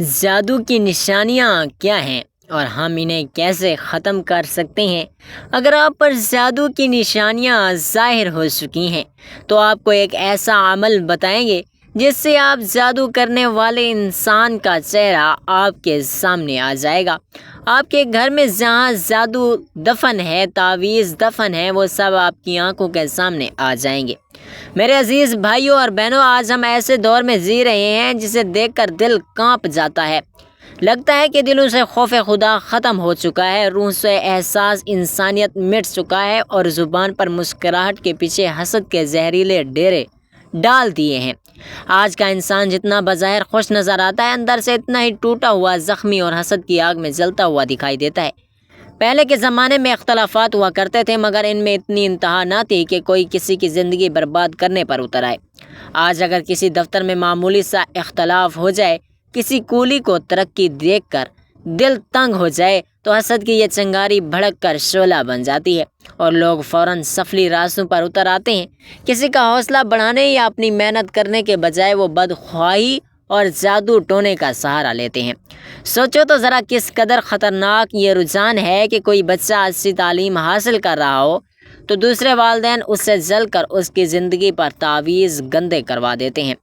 جادو کی نشانیاں کیا ہیں اور ہم انہیں کیسے ختم کر سکتے ہیں؟ اگر آپ پر جادو کی نشانیاں ظاہر ہو چکی ہیں تو آپ کو ایک ایسا عمل بتائیں گے جس سے آپ جادو کرنے والے انسان کا چہرہ آپ کے سامنے آ جائے گا۔ آپ کے گھر میں جہاں جادو دفن ہے، تعویذ دفن ہے، وہ سب آپ کی آنکھوں کے سامنے آ جائیں گے۔ میرے عزیز بھائیوں اور بہنوں، آج ہم ایسے دور میں جی رہے ہیں جسے دیکھ کر دل کانپ جاتا ہے۔ لگتا ہے کہ دلوں سے خوف خدا ختم ہو چکا ہے، روح سے احساس انسانیت مٹ چکا ہے اور زبان پر مسکراہٹ کے پیچھے حسد کے زہریلے ڈیرے ڈال دیے ہیں۔ آج کا انسان جتنا بظاہر خوش نظر آتا ہے، اندر سے اتنا ہی ٹوٹا ہوا، زخمی اور حسد کی آگ میں جلتا ہوا دکھائی دیتا ہے۔ پہلے کے زمانے میں اختلافات ہوا کرتے تھے، مگر ان میں اتنی انتہا نہ تھی کہ کوئی کسی کی زندگی برباد کرنے پر اتر آئے۔ آج اگر کسی دفتر میں معمولی سا اختلاف ہو جائے، کسی کولی کو ترقی دیکھ کر دل تنگ ہو جائے، تو حسد کی یہ چنگاری بھڑک کر شعلہ بن جاتی ہے اور لوگ فوراً سفلی راستوں پر اتر آتے ہیں۔ کسی کا حوصلہ بڑھانے یا اپنی محنت کرنے کے بجائے وہ بدخواہی اور جادو ٹونے کا سہارا لیتے ہیں۔ سوچو تو ذرا کس قدر خطرناک یہ رجحان ہے کہ کوئی بچہ اچھی تعلیم حاصل کر رہا ہو تو دوسرے والدین اس سے جل کر اس کی زندگی پر تعویذ گندے کروا دیتے ہیں۔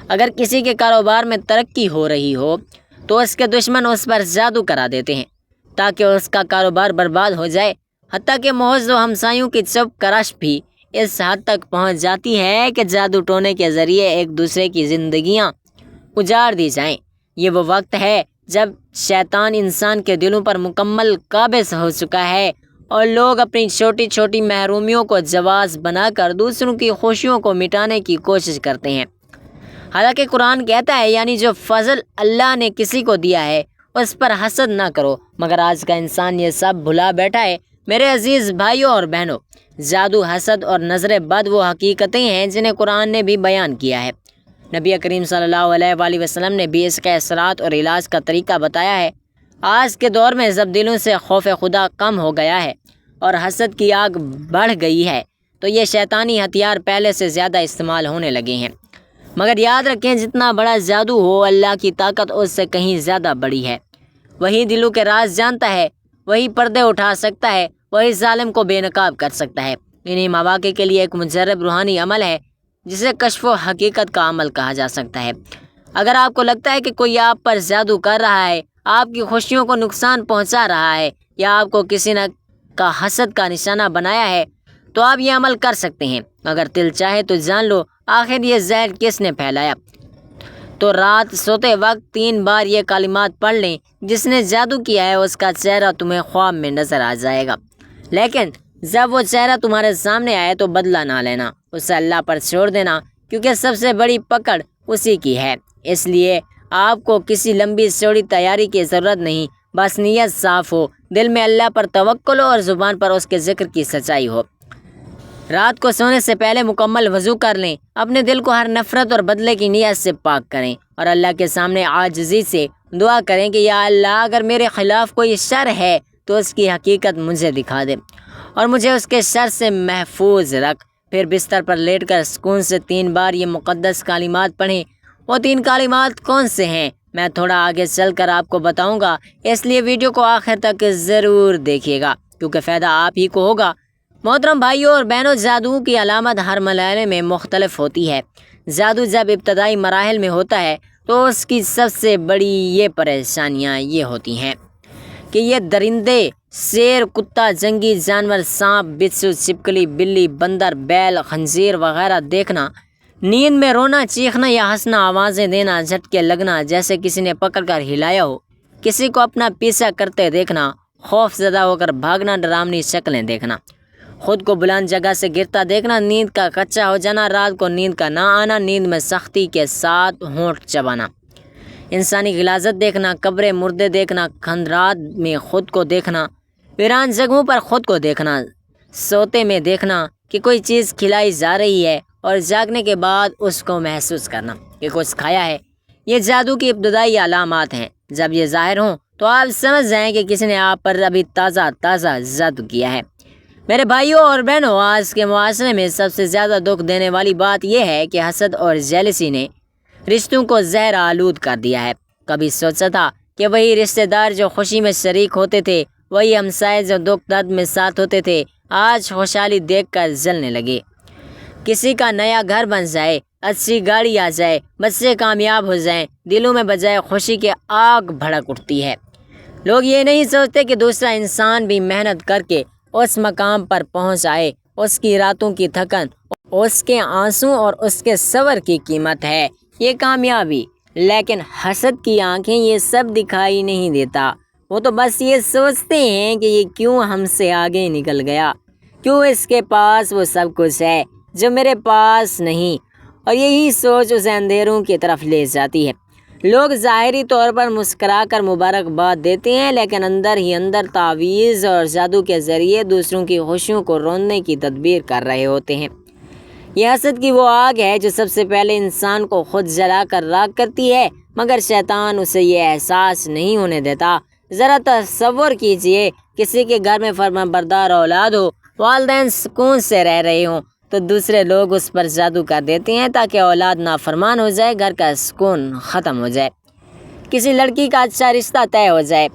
اگر کسی کے کاروبار میں ترقی ہو رہی ہو تو اس کے دشمن اس پر جادو کرا دیتے ہیں تاکہ اس کا کاروبار برباد ہو جائے۔ حتیٰ کہ محض و ہمسایوں کی چپ کرش بھی اس حد تک پہنچ جاتی ہے کہ جادو ٹونے کے ذریعے ایک دوسرے کی زندگیاں اجاڑ دی جائیں۔ یہ وہ وقت ہے جب شیطان انسان کے دلوں پر مکمل قابض ہو چکا ہے اور لوگ اپنی چھوٹی چھوٹی محرومیوں کو جواز بنا کر دوسروں کی خوشیوں کو مٹانے کی کوشش کرتے ہیں۔ حالانکہ قرآن کہتا ہے، یعنی جو فضل اللہ نے کسی کو دیا ہے اس پر حسد نہ کرو، مگر آج کا انسان یہ سب بھلا بیٹھا ہے۔ میرے عزیز بھائیوں اور بہنوں، جادو، حسد اور نظر بد وہ حقیقتیں ہیں جنہیں قرآن نے بھی بیان کیا ہے۔ نبی کریم صلی اللہ علیہ وآلہ وسلم نے بھی اس کے اثرات اور علاج کا طریقہ بتایا ہے۔ آج کے دور میں جب دلوں سے خوف خدا کم ہو گیا ہے اور حسد کی آگ بڑھ گئی ہے تو یہ شیطانی ہتھیار پہلے سے زیادہ استعمال ہونے لگے ہیں۔ مگر یاد رکھیں، جتنا بڑا جادو ہو، اللہ کی طاقت اس سے کہیں زیادہ بڑی ہے۔ وہی دلوں کے راز جانتا ہے، وہی پردے اٹھا سکتا ہے، وہی ظالم کو بے نقاب کر سکتا ہے۔ انہی مواقع کے لیے ایک مجرب روحانی عمل ہے جسے کشف و حقیقت کا عمل کہا جا سکتا ہے۔ اگر آپ کو لگتا ہے کہ کوئی آپ پر جادو کر رہا ہے، آپ کی خوشیوں کو نقصان پہنچا رہا ہے یا آپ کو کسی نے کا حسد کا نشانہ بنایا ہے تو آپ یہ عمل کر سکتے ہیں۔ اگر دل چاہے تو جان لو آخر یہ زہر کس نے پھیلایا، تو رات سوتے وقت 3 بار یہ کلمات پڑھ لیں، جس نے جادو کیا ہے اس کا چہرہ تمہیں خواب میں نظر آ جائے گا۔ لیکن جب وہ چہرہ تمہارے سامنے آئے تو بدلہ نہ لینا، اسے اللہ پر چھوڑ دینا، کیونکہ سب سے بڑی پکڑ اسی کی ہے۔ اس لیے آپ کو کسی لمبی چوڑی تیاری کی ضرورت نہیں، بس نیت صاف ہو، دل میں اللہ پر توکل ہو اور زبان پر اس کے ذکر کی سچائی ہو۔ رات کو سونے سے پہلے مکمل وضو کر لیں، اپنے دل کو ہر نفرت اور بدلے کی نیت سے پاک کریں اور اللہ کے سامنے عاجزی سے دعا کریں کہ یا اللہ، اگر میرے خلاف کوئی شر ہے تو اس کی حقیقت مجھے دکھا دے اور مجھے اس کے شر سے محفوظ رکھ۔ پھر بستر پر لیٹ کر سکون سے 3 بار یہ مقدس کلمات پڑھیں۔ وہ 3 کلمات کون سے ہیں میں تھوڑا آگے چل کر آپ کو بتاؤں گا، اس لیے ویڈیو کو آخر تک ضرور دیکھیے گا کیونکہ فائدہ آپ ہی کو ہوگا۔ محترم بھائیوں اور بہنوں، جادو کی علامت ہر مرحلے میں مختلف ہوتی ہے۔ جادو جب ابتدائی مراحل میں ہوتا ہے تو اس کی سب سے بڑی یہ پریشانیاں یہ ہوتی ہیں کہ یہ درندے، شیر، کتا، جنگی جانور، سانپ، بچھو، چھپکلی، بلی، بندر، بیل، خنزیر وغیرہ دیکھنا، نیند میں رونا، چیخنا یا ہنسنا، آوازیں دینا، جھٹکے لگنا جیسے کسی نے پکڑ کر ہلایا ہو، کسی کو اپنا پیچھا کرتے دیکھنا، خوف زدہ ہو کر بھاگنا، ڈراؤنی شکلیں دیکھنا، خود کو بلند جگہ سے گرتا دیکھنا، نیند کا کچا ہو جانا، رات کو نیند کا نہ آنا، نیند میں سختی کے ساتھ ہونٹ چبانا، انسانی غلاظت دیکھنا، قبریں، مردے دیکھنا، کھنڈرات میں خود کو دیکھنا، ویران جگہوں پر خود کو دیکھنا، سوتے میں دیکھنا کہ کوئی چیز کھلائی جا رہی ہے اور جاگنے کے بعد اس کو محسوس کرنا کہ کچھ کھایا ہے، یہ جادو کی ابتدائی علامات ہیں۔ جب یہ ظاہر ہوں تو آپ سمجھ جائیں کہ کسی نے آپ پر ابھی تازہ جادو کیا ہے۔ میرے بھائیوں اور بہنوں، آج کے معاشرے میں سب سے زیادہ دکھ دینے والی بات یہ ہے کہ حسد اور جیلسی نے رشتوں کو زہر آلود کر دیا ہے۔ کبھی سوچا تھا کہ وہی رشتہ دار جو خوشی میں شریک ہوتے تھے، وہی ہمسائے جو دکھ درد میں ساتھ ہوتے تھے، آج خوشحالی دیکھ کر جلنے لگے۔ کسی کا نیا گھر بن جائے، اچھی گاڑی آ جائے، بچے کامیاب ہو جائیں، دلوں میں بجائے خوشی کے آگ بھڑک اٹھتی ہے۔ لوگ یہ نہیں سوچتے کہ دوسرا انسان بھی محنت کر کے اس مقام پر پہنچ آئے، اس کی راتوں کی تھکن، اس کے آنسو اور اس کے صبر کی قیمت ہے یہ کامیابی۔ لیکن حسد کی آنکھیں یہ سب دکھائی نہیں دیتا، وہ تو بس یہ سوچتے ہیں کہ یہ کیوں ہم سے آگے نکل گیا، کیوں اس کے پاس وہ سب کچھ ہے جو میرے پاس نہیں، اور یہی سوچ اسے اندھیروں کی طرف لے جاتی ہے۔ لوگ ظاہری طور پر مسکرا کر مبارکباد دیتے ہیں، لیکن اندر ہی اندر تعویذ اور جادو کے ذریعے دوسروں کی خوشیوں کو روندنے کی تدبیر کر رہے ہوتے ہیں۔ یہ حسد کی وہ آگ ہے جو سب سے پہلے انسان کو خود جلا کر راکھ کرتی ہے، مگر شیطان اسے یہ احساس نہیں ہونے دیتا۔ ذرا تصور کیجئے، کسی کے گھر میں فرمانبردار اولاد ہو، والدین سکون سے رہ رہے ہوں، تو دوسرے لوگ اس پر جادو کر دیتے ہیں تاکہ اولاد نافرمان ہو جائے، گھر کا سکون ختم ہو جائے۔ کسی لڑکی کا اچھا رشتہ طے ہو جائے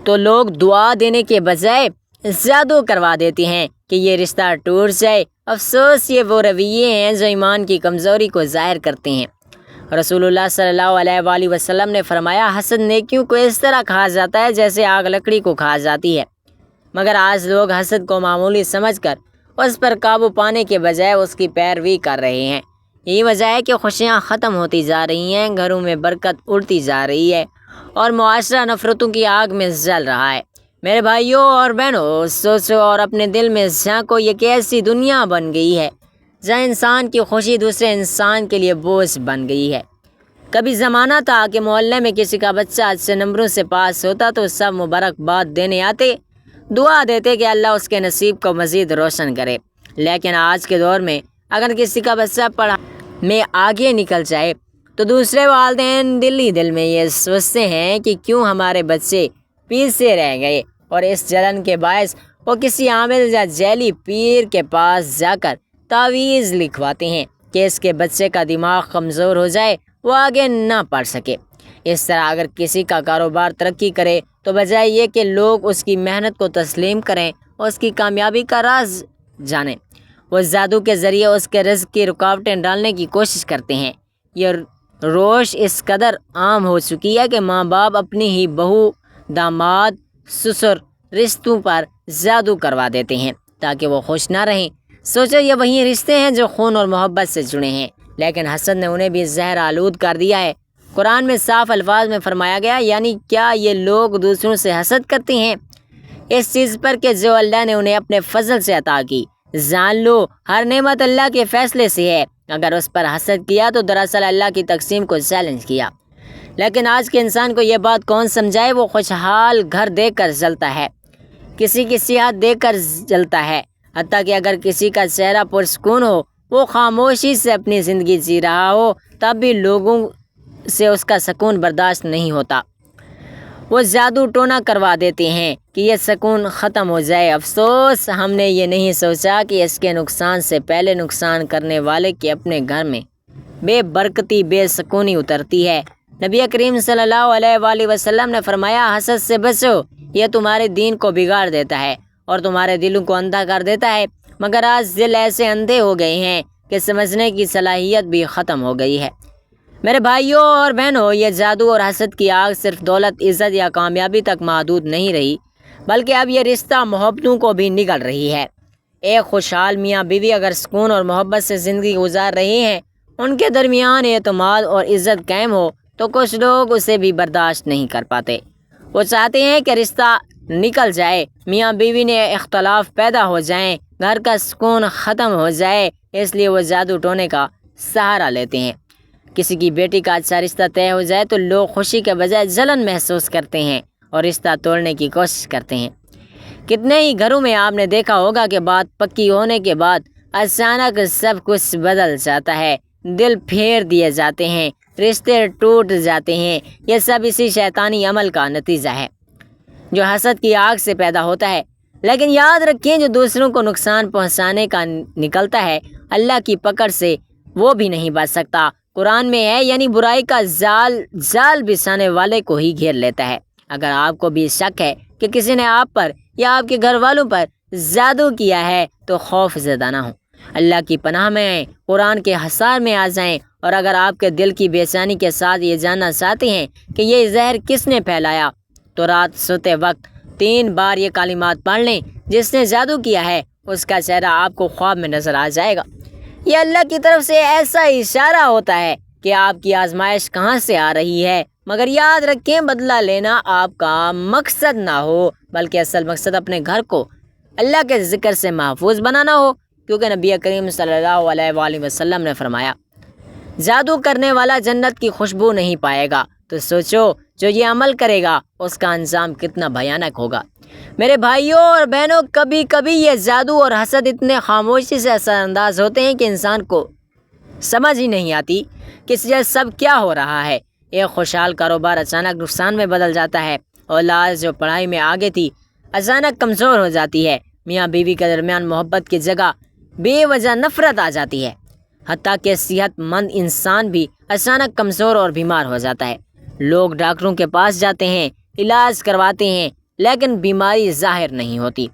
تو لوگ دعا دینے کے بجائے جادو کروا دیتے ہیں کہ یہ رشتہ ٹوٹ جائے۔ افسوس، یہ وہ رویے ہیں جو ایمان کی کمزوری کو ظاہر کرتے ہیں۔ رسول اللہ صلی اللہ علیہ وآلہ وسلم نے فرمایا، حسد نیکیوں کو اس طرح کھا جاتا ہے جیسے آگ لکڑی کو کھا جاتی ہے۔ مگر آج لوگ حسد کو معمولی سمجھ کر اس پر قابو پانے کے بجائے اس کی پیروی کر رہے ہیں۔ یہی وجہ ہے کہ خوشیاں ختم ہوتی جا رہی ہیں، گھروں میں برکت اڑتی جا رہی ہے اور معاشرہ نفرتوں کی آگ میں جل رہا ہے۔ میرے بھائیوں اور بہنوں، سوچو اور اپنے دل میں جھانکو، یہ کیسی دنیا بن گئی ہے جہاں انسان کی خوشی دوسرے انسان کے لیے بوجھ بن گئی ہے۔ کبھی زمانہ تھا کہ محلے میں کسی کا بچہ اچھے نمبروں سے پاس ہوتا تو سب مبارکباد دینے آتے، دعا دیتے کہ اللہ اس کے نصیب کو مزید روشن کرے۔ لیکن آج کے دور میں اگر کسی کا بچہ پڑھائی میں آگے نکل جائے تو دوسرے والدین دل ہی دل میں یہ سوچتے ہیں کہ کیوں ہمارے بچے پیچھے رہ گئے، اور اس جلن کے باعث وہ کسی عامل یا ذیلی پیر کے پاس جا کر تعویذ لکھواتے ہیں کہ اس کے بچے کا دماغ کمزور ہو جائے، وہ آگے نہ پڑھ سکے۔ اس طرح اگر کسی کا کاروبار ترقی کرے تو بجائے یہ کہ لوگ اس کی محنت کو تسلیم کریں اور اس کی کامیابی کا راز جانیں، وہ جادو کے ذریعے اس کے رزق کی رکاوٹیں ڈالنے کی کوشش کرتے ہیں۔ یہ روش اس قدر عام ہو چکی ہے کہ ماں باپ اپنی ہی بہو، داماد، سسر رشتوں پر جادو کروا دیتے ہیں تاکہ وہ خوش نہ رہیں۔ سوچو، یہ وہی رشتے ہیں جو خون اور محبت سے جڑے ہیں، لیکن حسد نے انہیں بھی زہر آلود کر دیا ہے۔ قرآن میں صاف الفاظ میں فرمایا گیا، یعنی کیا یہ لوگ دوسروں سے حسد کرتے ہیں اس چیز پر کہ جو اللہ نے انہیں اپنے فضل سے عطا کی؟ جان لو، ہر نعمت اللہ کے فیصلے سے ہے۔ اگر اس پر حسد کیا تو دراصل اللہ کی تقسیم کو چیلنج کیا۔ لیکن آج کے انسان کو یہ بات کون سمجھائے؟ وہ خوشحال گھر دیکھ کر جلتا ہے، کسی کی صحت دیکھ کر جلتا ہے، حتیٰ کہ اگر کسی کا چہرہ پرسکون ہو، وہ خاموشی سے اپنی زندگی جی رہا ہو، تب بھی لوگوں سے اس کا سکون برداشت نہیں ہوتا۔ وہ جادو ٹونا کروا دیتے ہیں کہ یہ سکون ختم ہو جائے۔ افسوس، ہم نے یہ نہیں سوچا کہ اس کے نقصان سے پہلے نقصان کرنے والے کے اپنے گھر میں بے برکتی، بے سکونی اترتی ہے۔ نبی کریم صلی اللہ علیہ وآلہ وسلم نے فرمایا، حسد سے بچو، یہ تمہارے دین کو بگاڑ دیتا ہے اور تمہارے دلوں کو اندھا کر دیتا ہے۔ مگر آج دل ایسے اندھے ہو گئے ہیں کہ سمجھنے کی صلاحیت بھی ختم ہو گئی ہے۔ میرے بھائیوں اور بہنوں، یہ جادو اور حسد کی آگ صرف دولت، عزت یا کامیابی تک محدود نہیں رہی، بلکہ اب یہ رشتہ محبتوں کو بھی نگل رہی ہے۔ ایک خوشحال میاں بیوی اگر سکون اور محبت سے زندگی گزار رہے ہیں، ان کے درمیان اعتماد اور عزت قائم ہو، تو کچھ لوگ اسے بھی برداشت نہیں کر پاتے۔ وہ چاہتے ہیں کہ رشتہ نکل جائے، میاں بیوی نے اختلاف پیدا ہو جائیں، گھر کا سکون ختم ہو جائے، اس لیے وہ جادو ٹونے کا سہارا لیتے ہیں۔ کسی کی بیٹی کا اچھا رشتہ طے ہو جائے تو لوگ خوشی کے بجائے جلن محسوس کرتے ہیں اور رشتہ توڑنے کی کوشش کرتے ہیں۔ کتنے ہی گھروں میں آپ نے دیکھا ہوگا کہ بات پکی ہونے کے بعد اچانک سب کچھ بدل جاتا ہے، دل پھیر دیے جاتے ہیں، رشتے ٹوٹ جاتے ہیں۔ یہ سب اسی شیطانی عمل کا نتیجہ ہے جو حسد کی آگ سے پیدا ہوتا ہے۔ لیکن یاد رکھیں، جو دوسروں کو نقصان پہنچانے کا نکلتا ہے، اللہ کی پکڑ سے وہ بھی نہیں بچ سکتا۔ قرآن میں ہے، یعنی برائی کا جال بچھانے والے کو ہی گھیر لیتا ہے۔ اگر آپ کو بھی شک ہے کہ کسی نے آپ پر یا آپ کے گھر والوں پر جادو کیا ہے تو خوف زدہ نہ ہوں، اللہ کی پناہ میں آئیں، قرآن کے حصار میں آ جائیں، اور اگر آپ کے دل کی بے چینی کے ساتھ یہ جاننا چاہتے ہیں کہ یہ زہر کس نے پھیلایا تو رات سوتے وقت 3 بار یہ کلمات پڑھ لیں۔ جس نے جادو کیا ہے اس کا چہرہ آپ کو خواب میں نظر آ جائے گا۔ یہ اللہ کی طرف سے ایسا اشارہ ہوتا ہے کہ آپ کی آزمائش کہاں سے آ رہی ہے، مگر یاد رکھیں بدلہ لینا آپ کا مقصد نہ ہو، بلکہ اصل مقصد اپنے گھر کو اللہ کے ذکر سے محفوظ بنانا ہو، کیونکہ نبی کریم صلی اللہ علیہ وآلہ وسلم نے فرمایا جادو کرنے والا جنت کی خوشبو نہیں پائے گا۔ تو سوچو جو یہ عمل کرے گا اس کا انجام کتنا بھیانک ہوگا۔ میرے بھائیوں اور بہنوں، کبھی کبھی یہ جادو اور حسد اتنے خاموشی سے اثر انداز ہوتے ہیں کہ انسان کو سمجھ ہی نہیں آتی کہ یہ سب کیا ہو رہا ہے۔ ایک خوشحال کاروبار اچانک نقصان میں بدل جاتا ہے، اولاد جو پڑھائی میں آگے تھی اچانک کمزور ہو جاتی ہے، میاں بیوی کے درمیان محبت کی جگہ بے وجہ نفرت آ جاتی ہے، حتیٰ کہ صحت مند انسان بھی اچانک کمزور اور بیمار ہو جاتا ہے۔ لوگ ڈاکٹروں کے پاس جاتے ہیں، علاج کرواتے ہیں، لیکن بیماری ظاہر نہیں ہوتی۔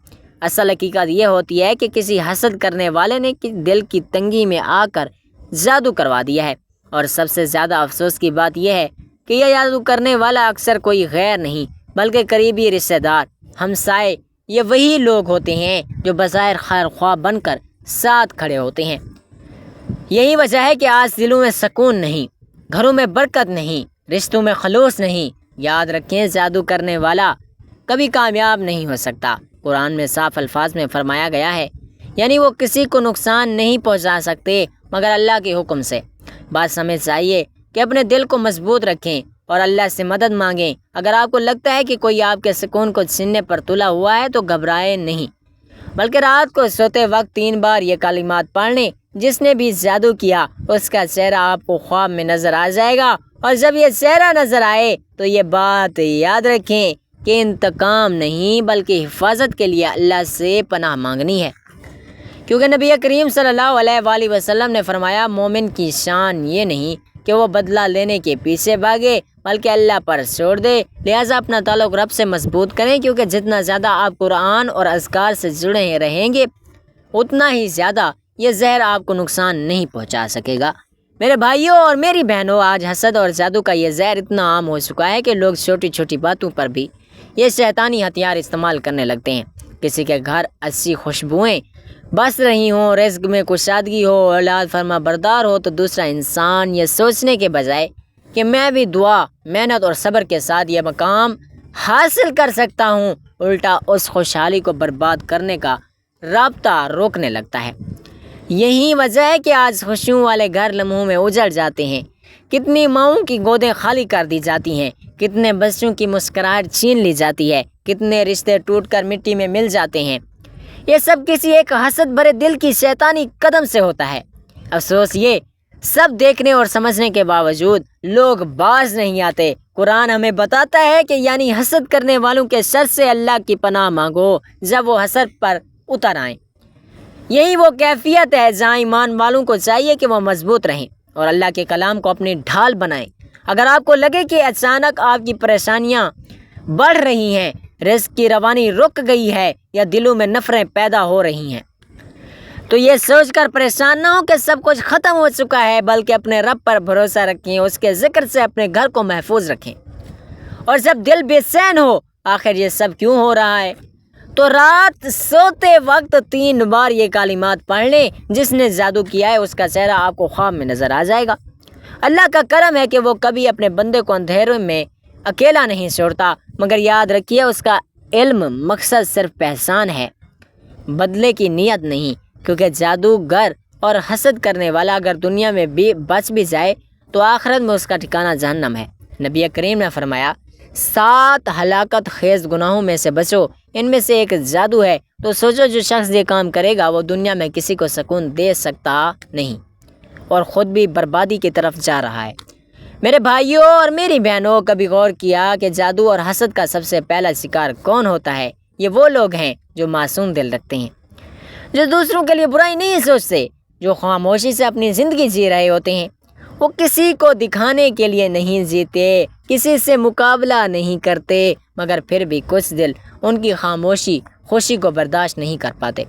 اصل حقیقت یہ ہوتی ہے کہ کسی حسد کرنے والے نے دل کی تنگی میں آ کر جادو کروا دیا ہے، اور سب سے زیادہ افسوس کی بات یہ ہے کہ یہ جادو کرنے والا اکثر کوئی غیر نہیں بلکہ قریبی رشتہ دار، ہمسائے، یہ وہی لوگ ہوتے ہیں جو بظاہر خیر خواہ بن کر ساتھ کھڑے ہوتے ہیں۔ یہی وجہ ہے کہ آج دلوں میں سکون نہیں، گھروں میں برکت نہیں، رشتوں میں خلوص نہیں۔ یاد رکھیں جادو کرنے والا کبھی کامیاب نہیں ہو سکتا۔ قرآن میں صاف الفاظ میں فرمایا گیا ہے، یعنی وہ کسی کو نقصان نہیں پہنچا سکتے مگر اللہ کے حکم سے۔ بات ہمیں چاہیے کہ اپنے دل کو مضبوط رکھیں اور اللہ سے مدد مانگیں۔ اگر آپ کو لگتا ہے کہ کوئی آپ کے سکون کو چھیننے پر تلا ہوا ہے تو گھبرائیں نہیں، بلکہ رات کو سوتے وقت 3 بار یہ کلمات پڑھ لیں۔ جس نے بھی جادو کیا اس کا چہرہ آپ کو خواب میں نظر آ جائے گا، اور جب یہ چہرہ نظر آئے تو یہ بات یاد رکھیں کہ انتقام نہیں بلکہ حفاظت کے لیے اللہ سے پناہ مانگنی ہے، کیونکہ نبی کریم صلی اللہ علیہ وآلہ وسلم نے فرمایا مومن کی شان یہ نہیں کہ وہ بدلہ لینے کے پیچھے بھاگے بلکہ اللہ پر چھوڑ دے۔ لہٰذا اپنا تعلق رب سے مضبوط کریں، کیونکہ جتنا زیادہ آپ قرآن اور اذکار سے جڑے رہیں گے اتنا ہی زیادہ یہ زہر آپ کو نقصان نہیں پہنچا سکے گا۔ میرے بھائیوں اور میری بہنوں، آج حسد اور جادو کا یہ زہر اتنا عام ہو چکا ہے کہ لوگ چھوٹی چھوٹی باتوں پر بھی یہ شیطانی ہتھیار استعمال کرنے لگتے ہیں۔ کسی کے گھر اچھی خوشبوئیں بس رہی ہوں، رزق میں کشادگی ہو، اولاد فرما بردار ہو، تو دوسرا انسان یہ سوچنے کے بجائے کہ میں بھی دعا، محنت اور صبر کے ساتھ یہ مقام حاصل کر سکتا ہوں، الٹا اس خوشحالی کو برباد کرنے کا رابطہ روکنے لگتا ہے۔ یہی وجہ ہے کہ آج خوشیوں والے گھر لمحوں میں اجڑ جاتے ہیں، کتنی ماؤں کی گودیں خالی کر دی جاتی ہیں، کتنے بچوں کی مسکراہٹ چھین لی جاتی ہے، کتنے رشتے ٹوٹ کر مٹی میں مل جاتے ہیں۔ یہ سب کسی ایک حسد بھرے دل کی شیطانی قدم سے ہوتا ہے۔ افسوس یہ سب دیکھنے اور سمجھنے کے باوجود لوگ باز نہیں آتے۔ قرآن ہمیں بتاتا ہے کہ یعنی حسد کرنے والوں کے شر سے اللہ کی پناہ مانگو جب وہ حسد پر اتر آئیں۔ یہی وہ کیفیت ہے جہاں ایمان والوں کو چاہیے کہ وہ مضبوط رہیں اور اللہ کے کلام کو اپنی ڈھال بنائیں۔ اگر آپ کو لگے کہ اچانک آپ کی پریشانیاں بڑھ رہی ہیں، رزق کی روانی رک گئی ہے یا دلوں میں نفرتیں پیدا ہو رہی ہیں، تو یہ سوچ کر پریشان نہ ہو کہ سب کچھ ختم ہو چکا ہے، بلکہ اپنے رب پر بھروسہ رکھیں، اس کے ذکر سے اپنے گھر کو محفوظ رکھیں۔ اور جب دل بے چین ہو آخر یہ سب کیوں ہو رہا ہے، تو رات سوتے وقت 3 بار یہ کلمات پڑھ لیں۔ جس نے جادو کیا ہے اس کا چہرہ آپ کو خواب میں نظر آ جائے گا۔ اللہ کا کرم ہے کہ وہ کبھی اپنے بندے کو اندھیروں میں اکیلا نہیں چھوڑتا، مگر یاد رکھیے اس کا علم مقصد صرف احسان ہے، بدلے کی نیت نہیں، کیونکہ جادوگر اور حسد کرنے والا اگر دنیا میں بھی بچ بھی جائے تو آخرت میں اس کا ٹھکانہ جہنم ہے۔ نبی کریم نے فرمایا 7 ہلاکت خیز گناہوں میں سے بچو، ان میں سے ایک جادو ہے۔ تو سوچو جو شخص یہ کام کرے گا وہ دنیا میں کسی کو سکون دے سکتا نہیں اور خود بھی بربادی کی طرف جا رہا ہے۔ میرے بھائیوں اور میری بہنوں، کبھی غور کیا کہ جادو اور حسد کا سب سے پہلا شکار کون ہوتا ہے؟ یہ وہ لوگ ہیں جو معصوم دل رکھتے ہیں، جو دوسروں کے لیے برائی نہیں سوچتے، جو خاموشی سے اپنی زندگی جی رہے ہوتے ہیں۔ وہ کسی کو دکھانے کے لیے نہیں جیتے، کسی سے مقابلہ نہیں کرتے، مگر پھر بھی کچھ دل ان کی خوشی کو برداشت نہیں کر پاتے۔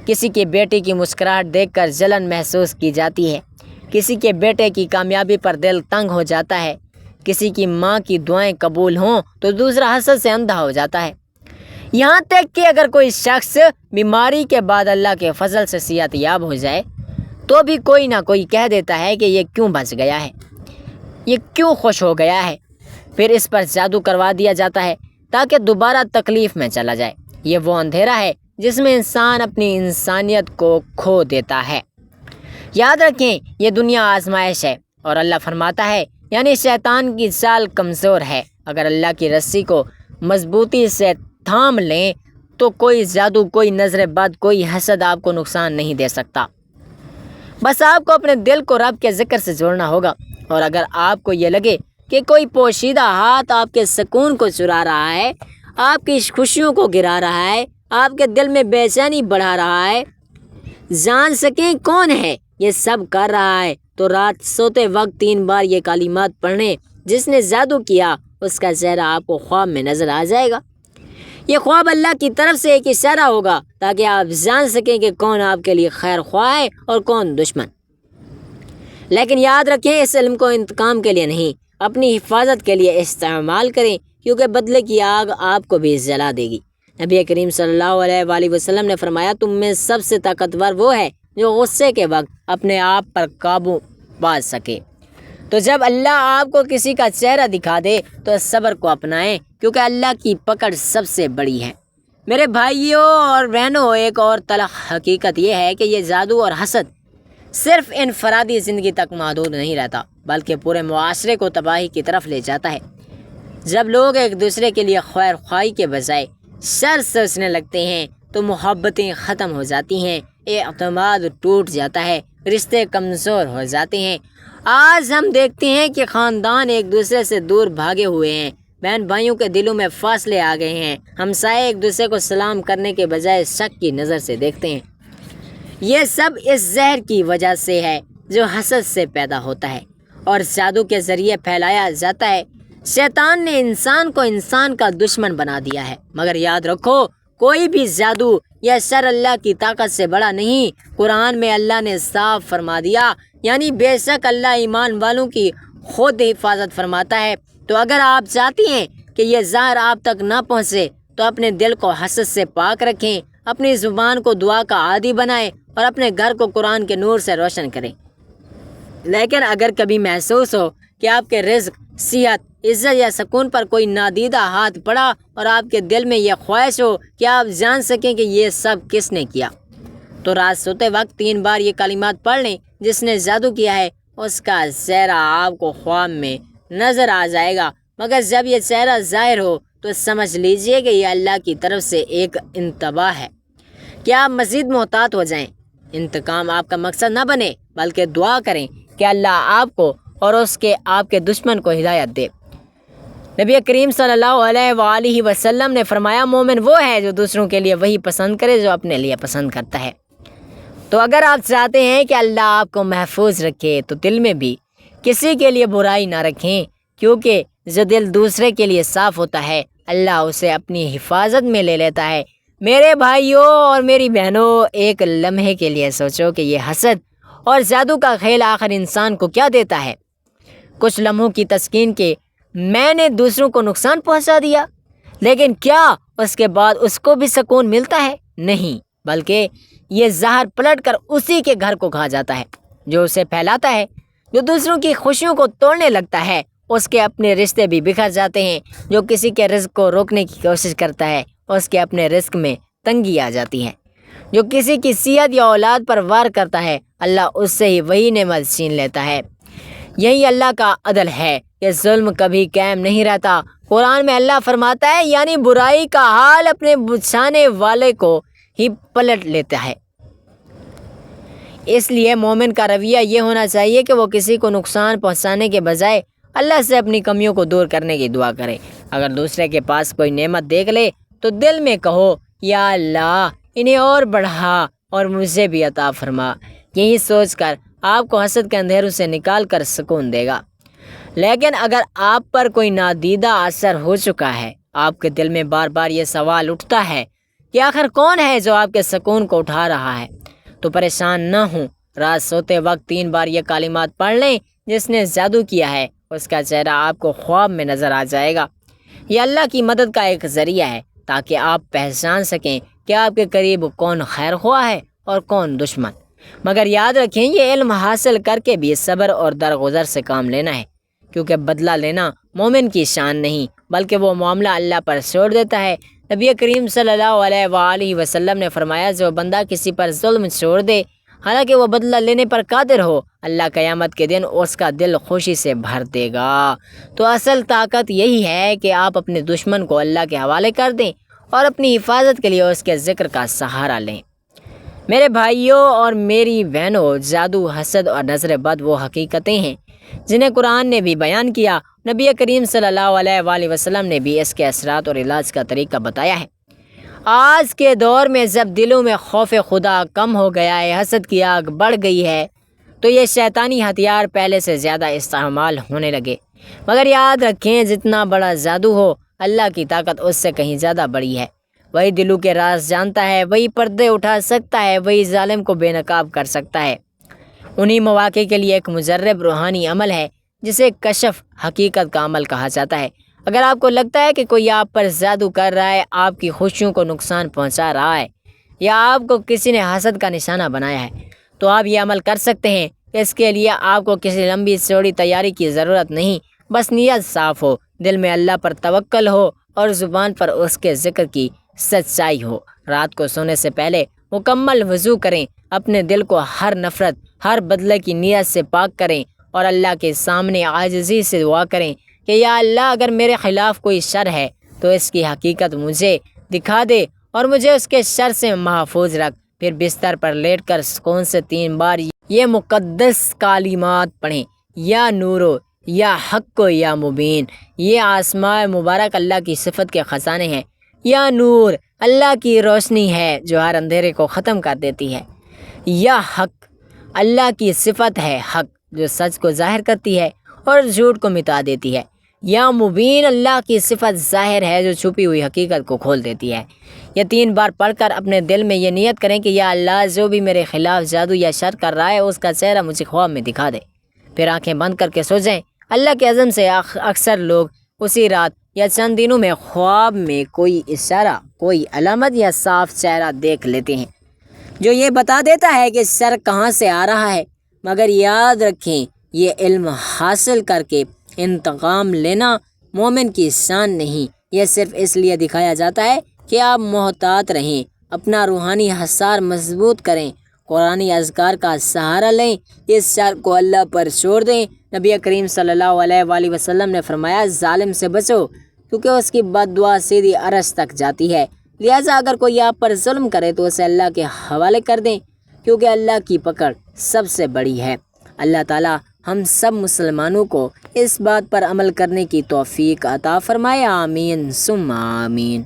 کسی کی بیٹی کی مسکراہٹ دیکھ کر جلن محسوس کی جاتی ہے، کسی کے بیٹے کی کامیابی پر دل تنگ ہو جاتا ہے، کسی کی ماں کی دعائیں قبول ہوں تو دوسرا حسد سے اندھا ہو جاتا ہے۔ یہاں تک کہ اگر کوئی شخص بیماری کے بعد اللہ کے فضل سے صحت یاب ہو جائے تو بھی کوئی نہ کوئی کہہ دیتا ہے کہ یہ کیوں بچ گیا ہے، یہ کیوں خوش ہو گیا ہے۔ پھر اس پر جادو کروا دیا جاتا ہے تاکہ دوبارہ تکلیف میں چلا جائے۔ یہ وہ اندھیرا ہے جس میں انسان اپنی انسانیت کو کھو دیتا ہے۔ یاد رکھیں، یہ دنیا آزمائش ہے، اور اللہ فرماتا ہے یعنی شیطان کی چال کمزور ہے۔ اگر اللہ کی رسی کو مضبوطی سے تھام لیں تو کوئی جادو، کوئی نظر بد، کوئی حسد آپ کو نقصان نہیں دے سکتا۔ بس آپ کو اپنے دل کو رب کے ذکر سے جوڑنا ہوگا، اور اگر آپ کو یہ لگے کہ کوئی پوشیدہ ہاتھ آپ کے سکون کو چرا رہا ہے، آپ کی خوشیوں کو گرا رہا ہے، آپ کے دل میں بے چینی بڑھا رہا ہے، جان سکیں کون ہے یہ سب کر رہا ہے، تو رات سوتے وقت 3 بار یہ کلمات پڑھنے۔ جس نے جادو کیا اس کا چہرہ آپ کو خواب میں نظر آ جائے گا۔ یہ خواب اللہ کی طرف سے ایک اشارہ ہوگا تاکہ آپ جان سکیں کہ کون آپ کے لیے خیر خواہ ہے اور کون دشمن۔ لیکن یاد رکھیں، اس علم کو انتقام کے لیے نہیں، اپنی حفاظت کے لیے استعمال کریں، کیونکہ بدلے کی آگ آپ کو بھی جلا دے گی۔ نبی کریم صلی اللہ علیہ وآلہ وسلم نے فرمایا، تم میں سب سے طاقتور وہ ہے جو غصے کے وقت اپنے آپ پر قابو پا سکے۔ تو جب اللہ آپ کو کسی کا چہرہ دکھا دے تو صبر کو اپنائیں، کیونکہ اللہ کی پکڑ سب سے بڑی ہے۔ میرے بھائیوں اور بہنوں، ایک اور تلخ حقیقت یہ ہے کہ یہ جادو اور حسد صرف انفرادی زندگی تک محدود نہیں رہتا، بلکہ پورے معاشرے کو تباہی کی طرف لے جاتا ہے۔ جب لوگ ایک دوسرے کے لیے خیر خواہی کے بجائے شر سوچنے لگتے ہیں تو محبتیں ختم ہو جاتی ہیں، اعتماد ٹوٹ جاتا ہے، رشتے کمزور ہو جاتے ہیں۔ آج ہم دیکھتے ہیں کہ خاندان ایک دوسرے سے دور بھاگے ہوئے ہیں، بہن بھائیوں کے دلوں میں فاصلے آ گئے ہیں، ہمسائے ایک دوسرے کو سلام کرنے کے بجائے شک کی نظر سے دیکھتے ہیں۔ یہ سب اس زہر کی وجہ سے ہے جو حسد سے پیدا ہوتا ہے اور جادو کے ذریعے پھیلایا جاتا ہے۔ شیطان نے انسان کو انسان کا دشمن بنا دیا ہے، مگر یاد رکھو، کوئی بھی جادو یا شر اللہ کی طاقت سے بڑا نہیں۔ قرآن میں اللہ نے صاف فرما دیا، یعنی بے شک اللہ ایمان والوں کی خود حفاظت فرماتا ہے۔ تو اگر آپ چاہتی ہیں کہ یہ زہر آپ تک نہ پہنچے تو اپنے دل کو حسد سے پاک رکھیں، اپنی زبان کو دعا کا عادی بنائیں اور اپنے گھر کو قرآن کے نور سے روشن کریں۔ لیکن اگر کبھی محسوس ہو کہ آپ کے رزق، صحت، عزت یا سکون پر کوئی نادیدہ ہاتھ پڑا اور آپ کے دل میں یہ خواہش ہو کہ آپ جان سکیں کہ یہ سب کس نے کیا، تو رات سوتے وقت 3 بار یہ کلمات پڑھ لیں۔ جس نے جادو کیا ہے اس کا چہرہ آپ کو خواب میں نظر آ جائے گا، مگر جب یہ چہرہ ظاہر ہو تو سمجھ لیجئے کہ یہ اللہ کی طرف سے ایک انتباہ ہے کہ آپ مزید محتاط ہو جائیں۔ انتقام آپ کا مقصد نہ بنے، بلکہ دعا کریں کہ اللہ آپ کو اور آپ کے دشمن کو ہدایت دے۔ نبی کریم صلی اللہ علیہ وآلہ وسلم نے فرمایا، مومن وہ ہے جو دوسروں کے لیے وہی پسند کرے جو اپنے لیے پسند کرتا ہے۔ تو اگر آپ چاہتے ہیں کہ اللہ آپ کو محفوظ رکھے تو دل میں بھی کسی کے لیے برائی نہ رکھیں، کیونکہ جو دل دوسرے کے لیے صاف ہوتا ہے اللہ اسے اپنی حفاظت میں لے لیتا ہے۔ میرے بھائیوں اور میری بہنوں، ایک لمحے کے لیے سوچو کہ یہ حسد اور جادو کا کھیل آخر انسان کو کیا دیتا ہے؟ کچھ لمحوں کی تسکین کے میں نے دوسروں کو نقصان پہنچا دیا، لیکن کیا اس کے بعد اس کو بھی سکون ملتا ہے؟ نہیں، بلکہ یہ زہر پلٹ کر اسی کے گھر کو کھا جاتا ہے جو اسے پھیلاتا ہے۔ جو دوسروں کی خوشیوں کو توڑنے لگتا ہے اس کے اپنے رشتے بھی بکھر جاتے ہیں۔ جو کسی کے رزق کو روکنے کی کوشش کرتا ہے اس کے اپنے رزق میں تنگی آ جاتی ہے۔ جو کسی کی صحت یا اولاد پر وار کرتا ہے اللہ اس سے ہی وہی نعمت چھین لیتا ہے۔ یہی اللہ کا عدل ہے کہ ظلم کبھی قائم نہیں رہتا۔ قرآن میں اللہ فرماتا ہے، یعنی برائی کا حال اپنے بچھانے والے کو ہی پلٹ لیتا ہے۔ اس لیے مومن کا رویہ یہ ہونا چاہیے کہ وہ کسی کو نقصان پہنچانے کے بجائے اللہ سے اپنی کمیوں کو دور کرنے کی دعا کرے۔ اگر دوسرے کے پاس کوئی نعمت دیکھ لے تو دل میں کہو، یا اللہ انہیں اور بڑھا اور مجھے بھی عطا فرما۔ یہی سوچ کر آپ کو حسد کے اندھیروں سے نکال کر سکون دے گا۔ لیکن اگر آپ پر کوئی نادیدہ اثر ہو چکا ہے، آپ کے دل میں بار بار یہ سوال اٹھتا ہے کہ آخر کون ہے جو آپ کے سکون کو اٹھا رہا ہے، تو پریشان نہ ہوں۔ رات سوتے وقت 3 بار یہ کلمات پڑھ لیں، جس نے جادو کیا ہے اس کا چہرہ آپ کو خواب میں نظر آ جائے گا۔ یہ اللہ کی مدد کا ایک ذریعہ ہے تاکہ آپ پہچان سکیں کہ آپ کے قریب کون خیر خواہ ہے اور کون دشمن۔ مگر یاد رکھیں، یہ علم حاصل کر کے بھی صبر اور درگزر سے کام لینا ہے، کیونکہ بدلہ لینا مومن کی شان نہیں بلکہ وہ معاملہ اللہ پر چھوڑ دیتا ہے۔ نبی کریم صلی اللہ علیہ وآلہ وسلم نے فرمایا، جو بندہ کسی پر ظلم چھوڑ دے حالانکہ وہ بدلہ لینے پر قادر ہو، اللہ قیامت کے دن اس کا دل خوشی سے بھر دے گا۔ تو اصل طاقت یہی ہے کہ آپ اپنے دشمن کو اللہ کے حوالے کر دیں اور اپنی حفاظت کے لیے اس کے ذکر کا سہارا لیں۔ میرے بھائیوں اور میری بہنوں، جادو، حسد اور نظر بد وہ حقیقتیں ہیں جنہیں قرآن نے بھی بیان کیا، نبی کریم صلی اللہ علیہ وآلہ وسلم نے بھی اس کے اثرات اور علاج کا طریقہ بتایا ہے۔ آج کے دور میں جب دلوں میں خوف خدا کم ہو گیا ہے، حسد کی آگ بڑھ گئی ہے، تو یہ شیطانی ہتھیار پہلے سے زیادہ استعمال ہونے لگے۔ مگر یاد رکھیں، جتنا بڑا جادو ہو، اللہ کی طاقت اس سے کہیں زیادہ بڑی ہے۔ وہی دلوں کے راز جانتا ہے، وہی پردے اٹھا سکتا ہے، وہی ظالم کو بے نقاب کر سکتا ہے۔ انہی مواقع کے لیے ایک مجرب روحانی عمل ہے جسے کشف حقیقت کا عمل کہا جاتا ہے۔ اگر آپ کو لگتا ہے کہ کوئی آپ پر جادو کر رہا ہے، آپ کی خوشیوں کو نقصان پہنچا رہا ہے، یا آپ کو کسی نے حسد کا نشانہ بنایا ہے، تو آپ یہ عمل کر سکتے ہیں۔ اس کے لیے آپ کو کسی لمبی چوڑی تیاری کی ضرورت نہیں، بس نیت صاف ہو، دل میں اللہ پر توکل ہو اور زبان پر اس کے ذکر کی سچائی ہو۔ رات کو سونے سے پہلے مکمل وضو کریں، اپنے دل کو ہر نفرت، ہر بدلے کی نیت سے پاک کریں اور اللہ کے سامنے عاجزی سے دعا کریں کہ یا اللہ، اگر میرے خلاف کوئی شر ہے تو اس کی حقیقت مجھے دکھا دے اور مجھے اس کے شر سے محفوظ رکھ۔ پھر بستر پر لیٹ کر سکون سے 3 بار یہ مقدس کلمات پڑھیں، یا نورو، یا حق و یا مبین۔ یہ آسماء مبارک اللہ کی صفت کے خزانے ہیں۔ یا نور، اللہ کی روشنی ہے جو ہر اندھیرے کو ختم کر دیتی ہے۔ یا حق، اللہ کی صفت ہے حق جو سچ کو ظاہر کرتی ہے اور جھوٹ کو مٹا دیتی ہے۔ یا مبین، اللہ کی صفت ظاہر ہے جو چھپی ہوئی حقیقت کو کھول دیتی ہے۔ یہ 3 بار پڑھ کر اپنے دل میں یہ نیت کریں کہ یا اللہ، جو بھی میرے خلاف جادو یا شر کر رہا ہے اس کا چہرہ مجھے خواب میں دکھا دے۔ پھر آنکھیں بند کر کے سو جائیں۔ اللہ کے عزم سے اکثر لوگ اسی رات یا چند دنوں میں خواب میں کوئی اشارہ، کوئی علامت یا صاف چہرہ دیکھ لیتے ہیں جو یہ بتا دیتا ہے کہ شر کہاں سے آ رہا ہے۔ مگر یاد رکھیں، یہ علم حاصل کر کے انتقام لینا مومن کی شان نہیں، یہ صرف اس لیے دکھایا جاتا ہے کہ آپ محتاط رہیں، اپنا روحانی حصار مضبوط کریں، قرآنی اذکار کا سہارا لیں، اس شر کو اللہ پر چھوڑ دیں۔ نبی کریم صلی اللہ علیہ وآلہ وسلم نے فرمایا، ظالم سے بچو کیونکہ اس کی بد دعا سیدھی عرش تک جاتی ہے۔ لہٰذا اگر کوئی آپ پر ظلم کرے تو اسے اللہ کے حوالے کر دیں، کیونکہ اللہ کی پکڑ سب سے بڑی ہے۔ اللہ تعالیٰ ہم سب مسلمانوں کو اس بات پر عمل کرنے کی توفیق عطا فرمائے۔ آمین ثم آمین۔